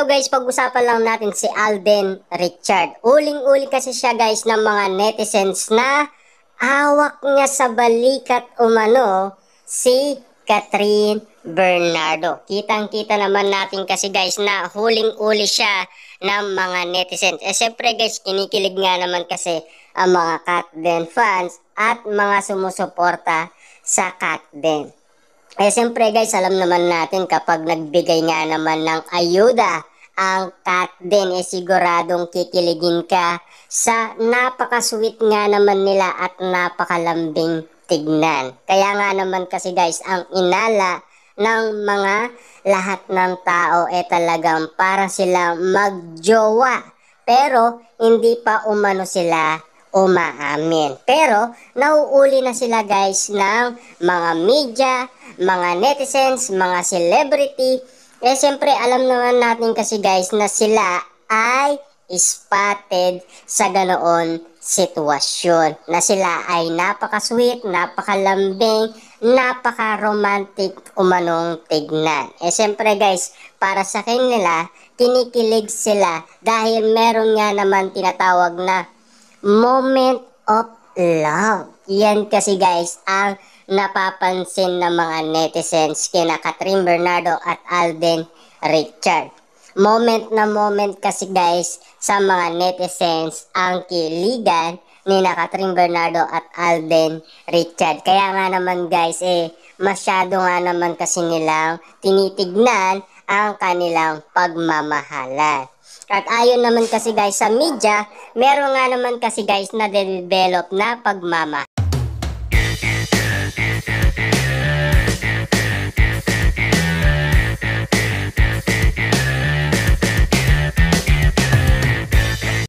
Hello guys, pag-usapan lang natin si Alden Richard. Uling-uli kasi siya guys ng mga netizens na hawak niya sa balikat umano si Catherine Bernardo. Kitang-kita naman natin kasi guys na huling-uli siya ng mga netizens. Siyempre guys, kinikilig nga naman kasi ang mga Katden fans at mga sumusuporta sa Katden. Siyempre guys, alam naman natin kapag nagbigay nga naman ng ayuda ang Katden, siguradong kikiligin ka sa napaka-sweet nga naman nila at napakalambing tignan. Kaya nga naman kasi guys, ang inala ng mga lahat ng tao talagang para sila magjowa. Pero hindi pa umano sila umaamin. Pero nauuli na sila guys ng mga media, mga netizens, mga celebrity. Siyempre alam naman natin kasi guys na sila ay spotted sa ganoon sitwasyon. Na sila ay napaka-sweet, napaka-lambing, napaka-romantic umanong tignan. Siyempre guys, para sa kanila, kinikilig sila dahil meron nga naman tinatawag na moment of love. Yan kasi guys ang napapansin ng mga netizens kina Catherine Bernardo at Alden Richard. Moment na moment kasi guys sa mga netizens ang kiligan ni Catherine Bernardo at Alden Richard. Kaya nga naman guys masyado nga naman kasi nilang tinitignan ang kanilang pagmamahalan. At ayon naman kasi guys sa media, meron nga naman kasi guys na develop na pagmamahal.